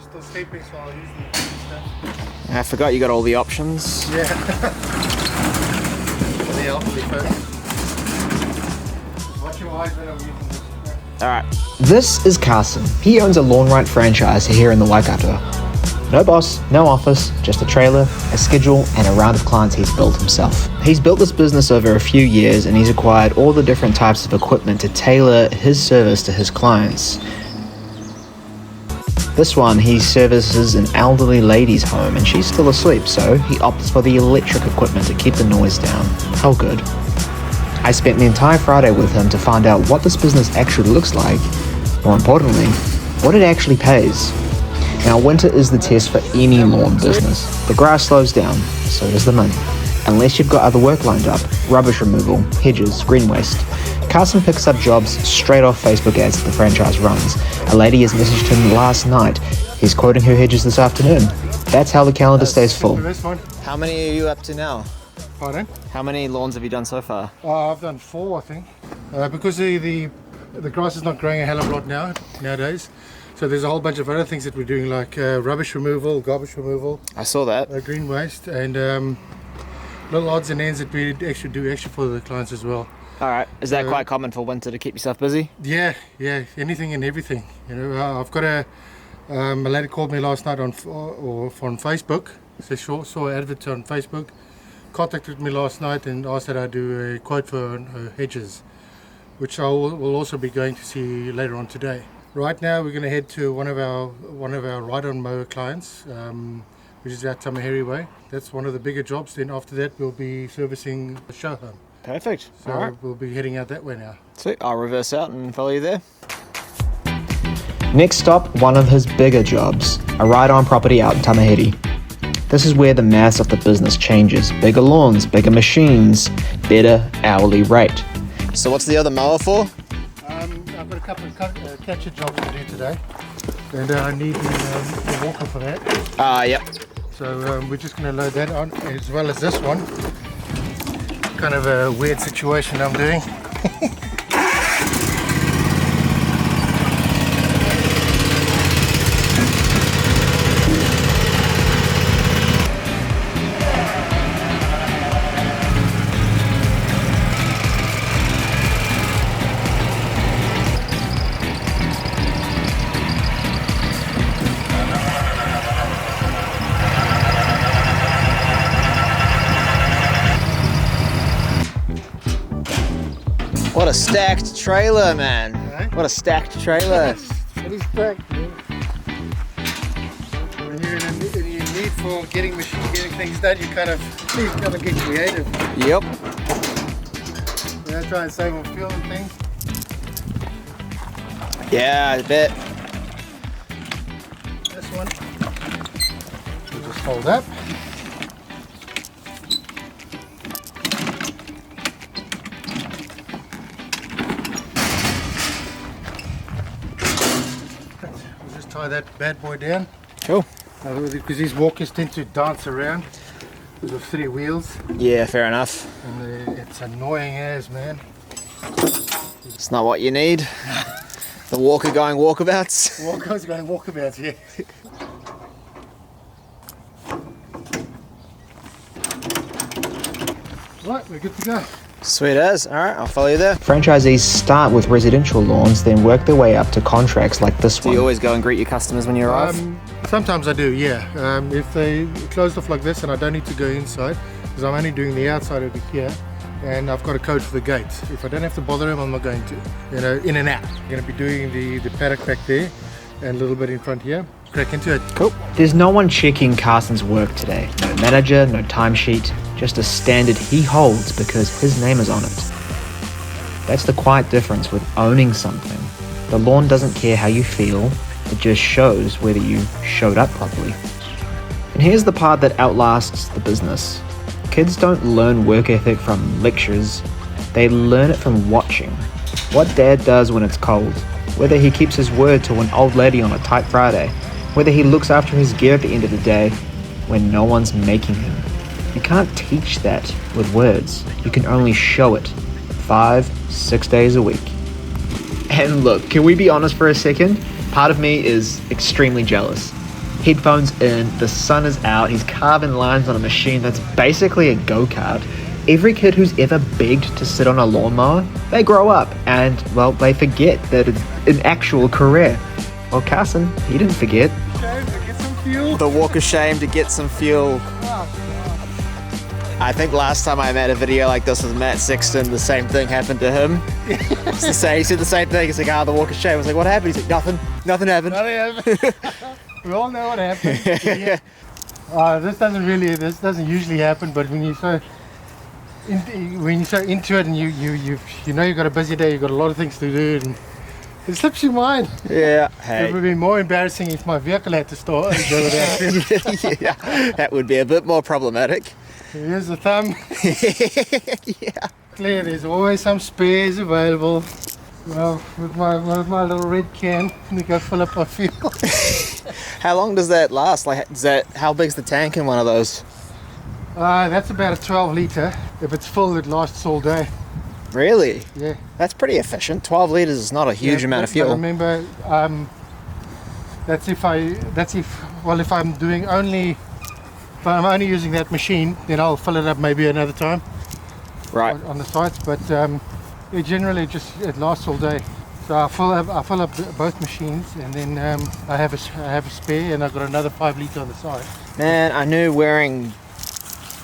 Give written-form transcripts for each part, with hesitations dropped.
still sleeping, so I'll use the stuff. I forgot you got all the options. Yeah. The elderly first. Watch your eyes when I'm using this. Alright. This is Carson. He owns a Lawn Rite franchise here in the Waikato. No boss, no office, just a trailer, a schedule, and a round of clients he's built himself. He's built this business over a few years and he's acquired all the different types of equipment to tailor his service to his clients. This one, he services an elderly lady's home and she's still asleep, so he opts for the electric equipment to keep the noise down. How good. I spent the entire Friday with him to find out what this business actually looks like, more importantly, what it actually pays. Now, winter is the test for any lawn business. The grass slows down, so does the money. Unless you've got other work lined up, rubbish removal, hedges, green waste. Carson picks up jobs straight off Facebook ads that the franchise runs. A lady has messaged him last night. He's quoting her hedges this afternoon. That's how the calendar stays full. How many are you up to now? Pardon? How many lawns have you done so far? I've done 4, I think. Because the grass is not growing a hell of a lot nowadays. So there's a whole bunch of other things that we're doing, like rubbish removal, garbage removal. I saw that. Green waste, and little odds and ends that we actually do for the clients as well. Alright, is that quite common for winter to keep yourself busy? Yeah, anything and everything. You know, I've got a lady called me last night on Facebook. So saw an advert on Facebook, contacted me last night and asked that I do a quote for hedges, which I will also be going to see later on today. Right now we're going to head to one of our ride-on mower clients, which is out Tamaheri way. That's one of the bigger jobs. Then after that we'll be servicing the show home. Perfect. So All right. We'll be heading out that way now. Sweet. I'll reverse out and follow you there. Next stop, one of his bigger jobs, a ride-on property out in Tamaheri. This is where the maths of the business changes. Bigger lawns, bigger machines, better hourly rate. So what's the other mower for? I've got a couple of catcher jobs to do today, and I need the walker for that. Yep. So we're just going to load that on, as well as this one. Kind of a weird situation I'm doing. What a stacked trailer, man. Right? What a stacked trailer. It is stacked, man. When you're in need for getting things done, you kind of get creative. Yep. I try and save on fuel and things. Yeah, I bet. This one, we'll just fold up. We'll just tie that bad boy down. Cool. Because these walkers tend to dance around with the 3 wheels. Yeah, fair enough. And it's annoying as, man. It's not what you need. The walker going walkabouts. Walkers going walkabouts, yeah. Right, we're good to go. Sweet as. Alright, I'll follow you there. Franchisees start with residential lawns, then work their way up to contracts like this one. Do you always go and greet your customers when you arrive? Sometimes I do, yeah. If they closed off like this and I don't need to go inside, because I'm only doing the outside over here, and I've got a code for the gates. If I don't have to bother them, I'm not going to. You know, in and out. I'm going to be doing the paddock back there and a little bit in front here. Crack into it. Cool. There's no one checking Carson's work today. No manager, no timesheet, just a standard he holds because his name is on it. That's the quiet difference with owning something. The lawn doesn't care how you feel, it just shows whether you showed up properly. And here's the part that outlasts the business. Kids don't learn work ethic from lectures, they learn it from watching. What dad does when it's cold, whether he keeps his word to an old lady on a tight Friday, whether he looks after his gear at the end of the day when no one's making him. You can't teach that with words, you can only show it 5-6 days a week. And look, can we be honest for a second? Part of me is extremely jealous. Headphones in, the sun is out, he's carving lines on a machine that's basically a go-kart. Every kid who's ever begged to sit on a lawnmower, they grow up and, well, they forget that it's an actual career. Well, Carson, he didn't forget. Shame to get some fuel. The walk of shame to get some fuel. I think last time I made a video like this with Matt Sexton, the same thing happened to him. It's the same, he said the same thing. He's like, the walk of shame. I was like, what happened? He's like, nothing happened. We all know what happened. Yeah. This doesn't usually happen, but when you're so into it and you know you've got a busy day, you've got a lot of things to do, and it slips your mind. Yeah. It Hey. would be more embarrassing if my vehicle had to start. Yeah, that would be a bit more problematic. Here's the thumb. Yeah. Clear, there's always some spares available. Well, with my little red can, let me go fill up my fuel. How long does that last? Like, how big's the tank in one of those? That's about a 12 litre. If it's full, it lasts all day. Really? Yeah. That's pretty efficient. 12 litres is not a huge amount of But fuel. remember, if I'm only using that machine, then I'll fill it up maybe another time Right. on the sites. But it generally it lasts all day. So I fill up both machines, and then I have a spare, and I've got another 5 litre on the side. Man, I knew wearing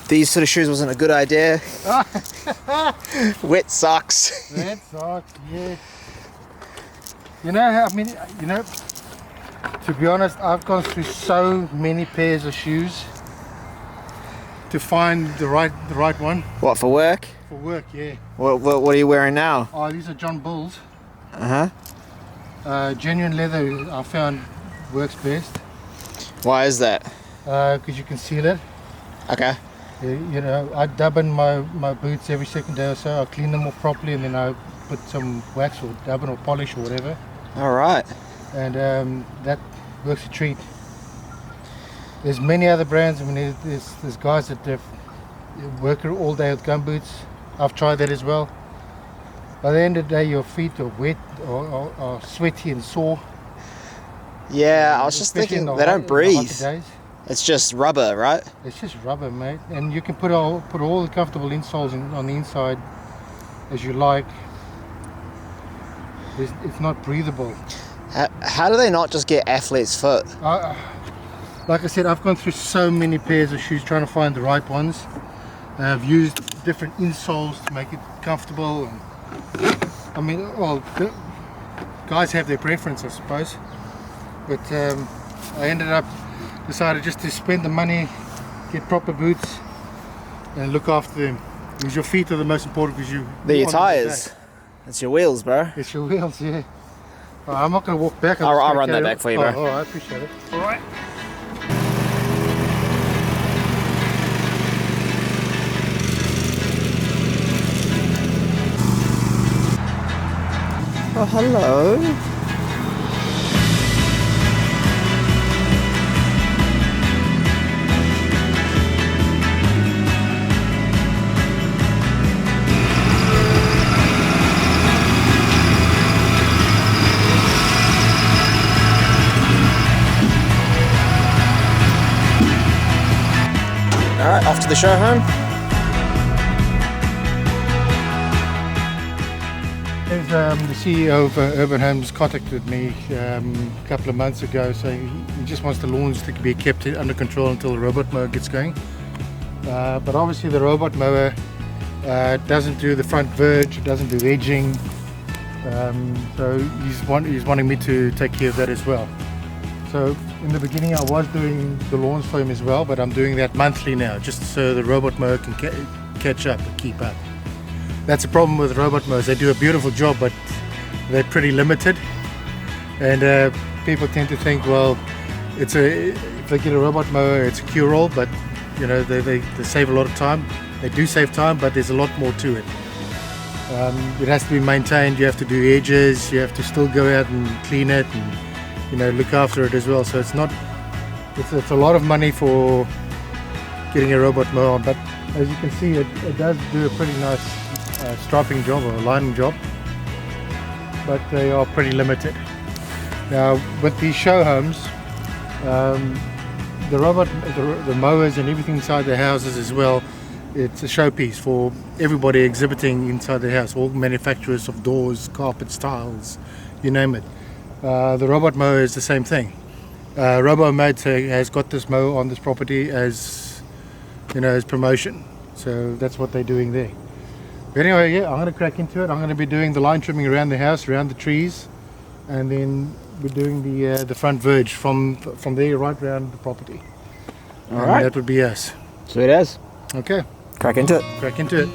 these sort of shoes wasn't a good idea. Wet socks. That sucks, yeah. You know, to be honest, I've gone through so many pairs of shoes to find the right one What, for work? for work, yeah. What are you wearing now? Oh, these are John Bulls. Uh-huh. Genuine leather I found works best Why is that? because you can seal it. Okay. You know, I dub in my boots every second day or so. I clean them off properly, and then I put some wax or dub in or polish or whatever, All right. and that works a treat. There's many other brands. I mean, there's guys that work all day with gum boots. I've tried that as well. By the end of the day, your feet are wet or sweaty and sore. Yeah, I was just especially thinking in they don't the breathe. hotter days. It's just rubber, right? It's just rubber, mate, and you can put all the comfortable insoles on the inside as you like. It's not breathable. How do they not just get athlete's foot? Like I said, I've gone through so many pairs of shoes trying to find the right ones. I've used different insoles to make it comfortable. I mean, well, guys have their preference, I suppose. But I decided just to spend the money, get proper boots, and look after them. Because your feet are the most important. Because They're your tyres. It's your wheels, bro. It's your wheels, yeah. I'm not going to walk back. I'll run that back for you, bro. Oh, I appreciate it. All right. Oh, hello. All right, off to the show home. The CEO of Urban Homes contacted me a couple of months ago saying he just wants the lawns to be kept under control until the robot mower gets going. But obviously the robot mower doesn't do the front verge, it doesn't do edging, so he's wanting me to take care of that as well. So in the beginning I was doing the lawns for him as well, but I'm doing that monthly now, just so the robot mower can catch up and keep up. That's the problem with robot mowers. They do a beautiful job, but they're pretty limited. And people tend to think, well, if they get a robot mower, it's a cure-all, but you know, they save a lot of time. They do save time, but there's a lot more to it. It has to be maintained. You have to do edges. You have to still go out and clean it, and you know, look after it as well. So it's a lot of money for getting a robot mower, but as you can see, it does do a pretty nice striping job or lining job, but they are pretty limited. Now with these show homes, The robot, the mowers and everything inside the houses as well, it's a showpiece for everybody exhibiting inside the house, all manufacturers of doors, carpets, tiles, you name it. The robot mower is the same thing. Robomate has got this mower on this property as, you know, as promotion. So that's what they're doing there. But anyway, yeah, I'm going to crack into it. I'm going to be doing the line trimming around the house, around the trees, and then we're doing the front verge from there right around the property. All right. That would be us. Sweet as. Okay. Crack into it. Crack into it.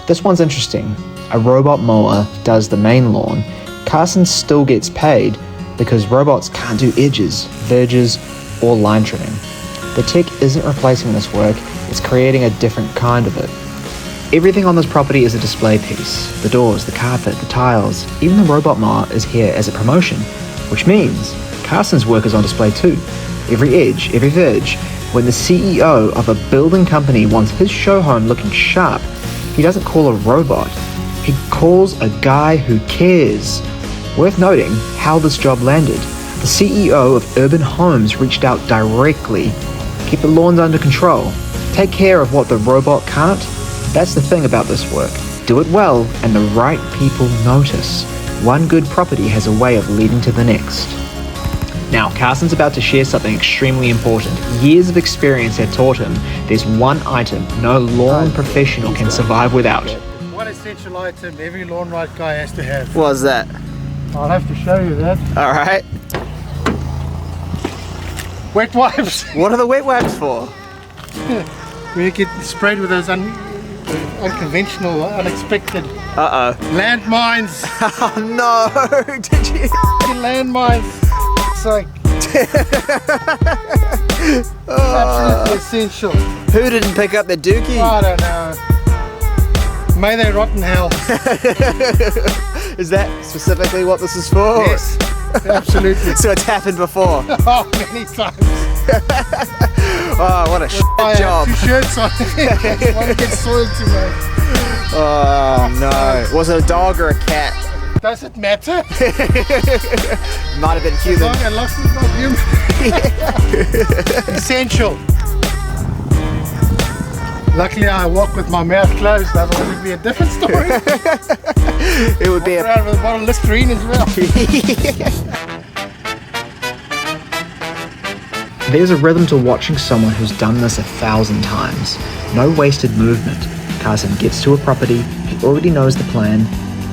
This one's interesting. A robot mower does the main lawn. Carson still gets paid because robots can't do edges, verges, or line trimming. The tech isn't replacing this work, it's creating a different kind of it. Everything on this property is a display piece. The doors, the carpet, the tiles, even the robot mower is here as a promotion, which means Carson's work is on display too. Every edge, every verge. When the CEO of a building company wants his show home looking sharp, he doesn't call a robot, he calls a guy who cares. Worth noting how this job landed. The CEO of Urban Homes reached out directly. Keep the lawns under control. Take care of what the robot can't. That's the thing about this work. Do it well and the right people notice. One good property has a way of leading to the next. Now, Carson's about to share something extremely important. Years of experience have taught him there's one item no lawn professional can survive without. One essential item every Lawn Rite guy has to have. What's that? I'll have to show you that. All right. Wet wipes. What are the wet wipes for? When you get sprayed with those unconventional, unexpected landmines. Oh no! Did you? Landmines. It's like absolutely essential. Who didn't pick up the dookie? I don't know. May they rot in hell. Is that specifically what this is for? Yes, absolutely. So it's happened before. Oh, many times. Oh, what a shit I job. have 2 shirts on. One gets soiled too much. Oh no. Was it a dog or a cat? Does it matter? Might have been human. As long as it's not human. Essential. Luckily I walk with my mouth closed, otherwise it would be a different story. It would be around with a bottle of Listerine as well. There's a rhythm to watching someone who's done this 1,000 times. No wasted movement. Carson gets to a property, he already knows the plan,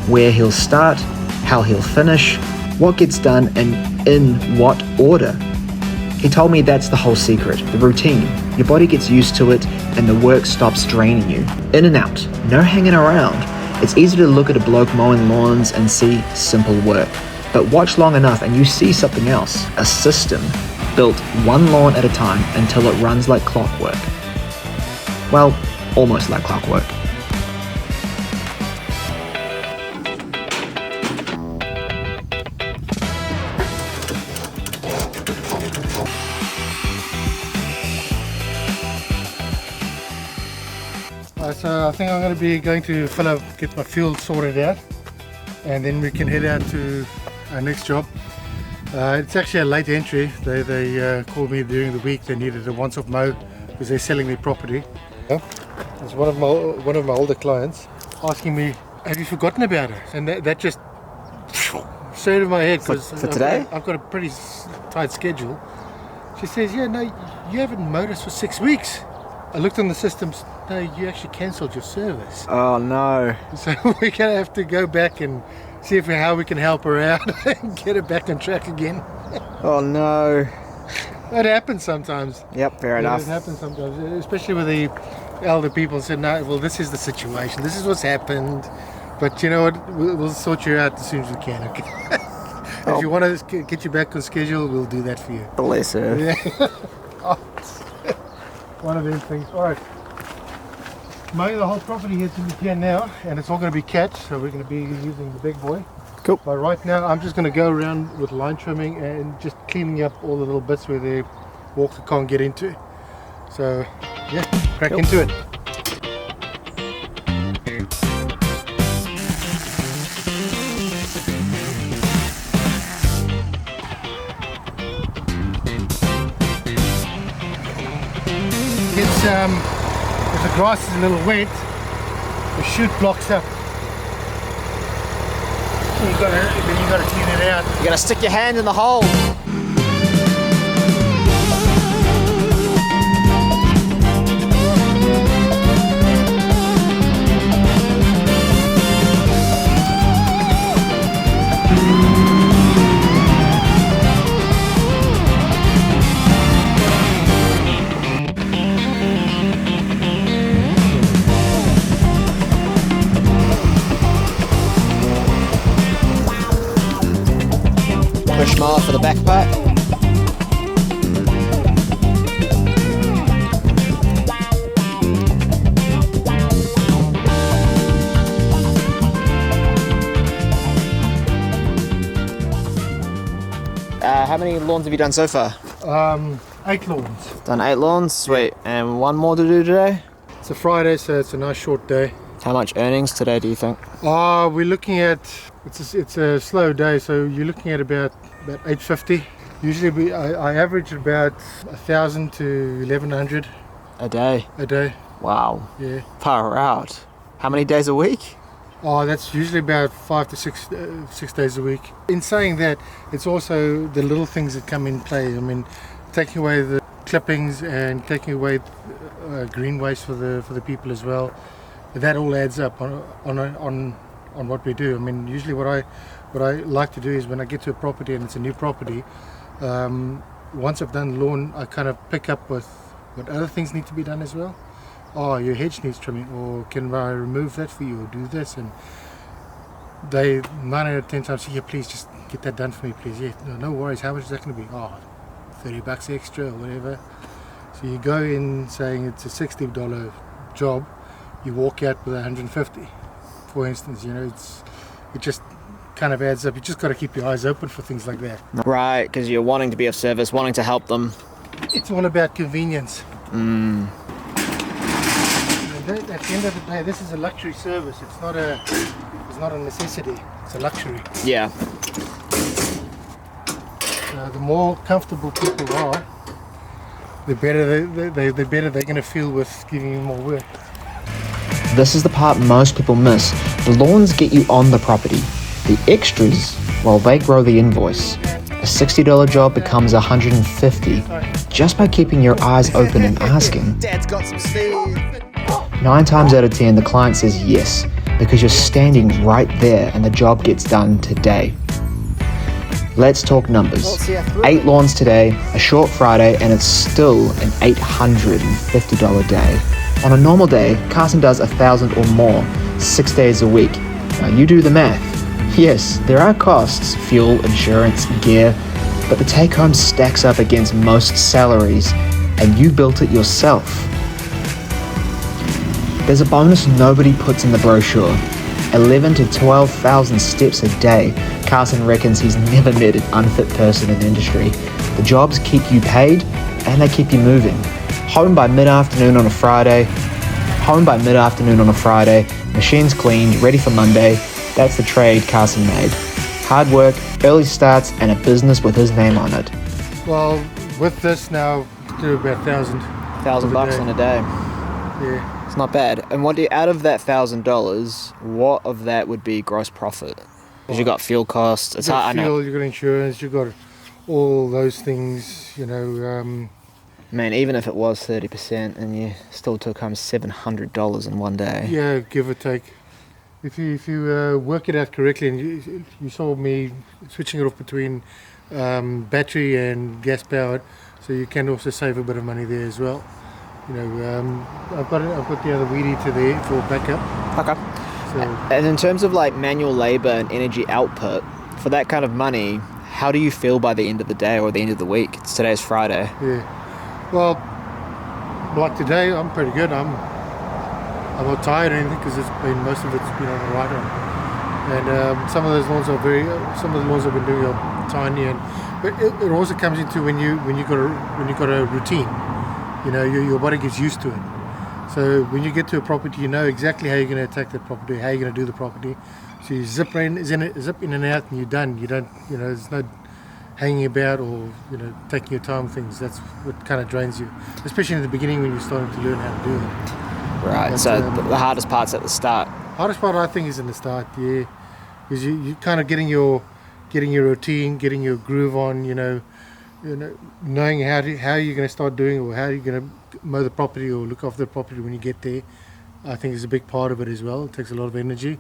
where he'll start, how he'll finish, what gets done, and in what order. He told me that's the whole secret, the routine. Your body gets used to it and the work stops draining you. In and out, no hanging around. It's easy to look at a bloke mowing lawns and see simple work. But watch long enough and you see something else, a system, built one lawn at a time until it runs like clockwork. Well, almost like clockwork. So I think I'm going to be going to get my fuel sorted out, and then we can head out to our next job. It's actually a late entry. They called me during the week. They needed a once-off mow because they're selling their property. It's one of my older clients asking me, "Have you forgotten about it?" And that just straight in my head because for today I've got a pretty tight schedule. She says, "Yeah, no, you haven't mowed us for 6 weeks." I looked on the systems. No, you actually cancelled your service. Oh no. So we're going to have to go back and see how we can help her out and get her back on track again. Oh no. It happens sometimes. Yep, fair enough. It happens sometimes, especially with the elder people said, no, well, this is the situation. This is what's happened. But you know what? We'll sort you out as soon as we can, okay? If you want to get you back on schedule, we'll do that for you. Bless her. Yeah. One of these things. All right. Mowing the whole property here now, and it's all going to be catch, so we're going to be using the big boy. Cool. But right now, I'm just going to go around with line trimming and just cleaning up all the little bits where the walker can't get into. So, yeah, crack into it. if the grass is a little wet, the chute blocks up. So you gotta clean it out. You gotta stick your hand in the hole. Push mower for the back part. How many lawns have you done so far? 8 lawns. Done 8 lawns, sweet. And one more to do today? It's a Friday, so it's a nice short day. How much earnings today do you think? We're looking at, it's a slow day, so you're looking at about 850. Usually I average about 1,000 to 1,100 A day? a day. Wow. Yeah. Far out. How many days a week? That's usually about 5 to 6 days a week. In saying that, it's also the little things that come in play. I mean, taking away the clippings and taking away green waste for the people as well. That all adds up on what we do. I mean, usually what I like to do is when I get to a property and it's a new property, once I've done the lawn, I kind of pick up with what other things need to be done as well. Your hedge needs trimming, or can I remove that for you, or do this? And they 9 out of 10 times say, yeah, please just get that done for me, please. Yeah, no worries. How much is that going to be? $30 extra or whatever. So you go in saying it's a $60 job, you walk out with 150, for instance. You know, it just kind of adds up. You just got to keep your eyes open for things like that. Right, because you're wanting to be of service, wanting to help them. It's all about convenience. At the end of the day, this is a luxury service. It's not a necessity. It's a luxury. Yeah. So the more comfortable people are, the better they're going to feel with giving you more work. This is the part most people miss. The lawns get you on the property. The extras, well, they grow the invoice. A $60 job becomes $150 just by keeping your eyes open and asking. Dad's got some speed. 9 times out of 10, the client says yes, because you're standing right there and the job gets done today. Let's talk numbers. 8 lawns today, a short Friday, and it's still an $850 day. On a normal day, Carson does 1,000 or more, 6 days a week. Now you do the math. Yes, there are costs, fuel, insurance, gear, but the take-home stacks up against most salaries, and you built it yourself. There's a bonus nobody puts in the brochure. 11 to 12,000 steps a day. Carson reckons he's never met an unfit person in the industry. The jobs keep you paid and they keep you moving. Home by mid-afternoon on a Friday. Machines cleaned, ready for Monday. That's the trade Carson made. Hard work, early starts, and a business with his name on it. Well, with this now, do about $1,000 in a day. Yeah. It's not bad. And what do you, out of that $1,000, what of that would be gross profit? Because you got fuel costs. It's hard. I know. Fuel, you got insurance, you got all those things. You know. Man, even if it was 30%, and you still took home $700 in one day. Yeah, give or take. If you work it out correctly, and you saw me switching it off between battery and gas powered, so you can also save a bit of money there as well. You know, I've got the other weedy to there for backup. Okay. So, and in terms of like manual labor and energy output, for that kind of money, how do you feel by the end of the day or the end of the week? Today's Friday. Yeah. Well, like today, I'm pretty good. I'm not tired or anything because most of it's been on the right on. And some of those lawns are some of the lawns I've been doing are tiny, but it also comes into when you got a routine. You know, your body gets used to it. So when you get to a property, you know exactly how you're going to attack that property, how you're going to do the property. So you zip in and out, and you're done. You don't, you know, there's hanging about or taking your time with things. That's what kind of drains you, especially in the beginning when you're starting to learn how to do it. Right. But, So the hardest part's at the start. Hardest part I think is in the start, yeah, because you kind of getting your routine, getting your groove on, knowing how you're going to start doing it or how you're going to mow the property or look after the property when you get there. I think is a big part of it as well. It takes a lot of energy,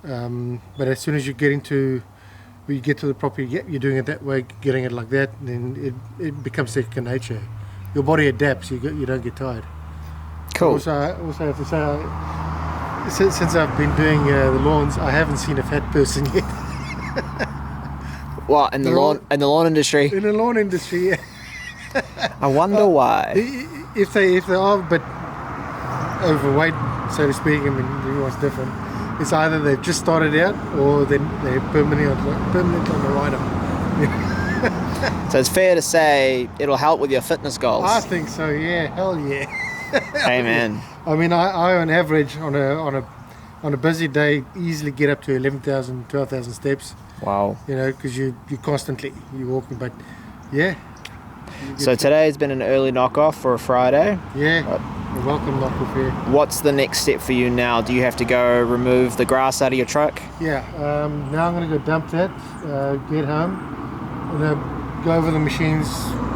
but as soon as you get into when you get to the property, you're doing it that way, getting it like that, then it becomes second nature. Your body adapts. You don't get tired. Cool. Also, I have to say, since I've been doing the lawns, I haven't seen a fat person yet. What in the lawn industry? In the lawn industry, yeah. I wonder why. If they are a bit overweight, so to speak, I mean everyone's different. It's either they've just started out or they're permanently on the rider. So it's fair to say it'll help with your fitness goals. I think so. Yeah, hell yeah. Amen. I mean, I on average on a busy day easily get up to 11,000, 12,000 steps. Wow. Because you're constantly walking, but yeah. So today's been an early knockoff for a Friday. Yeah. A welcome knockoff here. What's the next step for you now? Do you have to go remove the grass out of your truck? Yeah. Now I'm going to go dump that, get home, and go over the machines,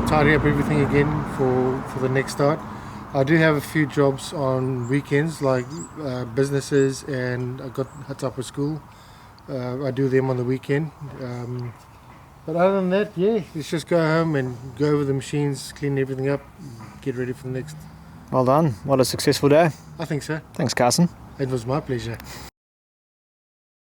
tidy up everything again for the next start. I do have a few jobs on weekends, like businesses, and I got huts up at school. I do them on the weekend. But other than that, yeah, let's just go home and go over the machines, clean everything up, get ready for the next. Well done. What a successful day. I think so. Thanks, Carson. It was my pleasure.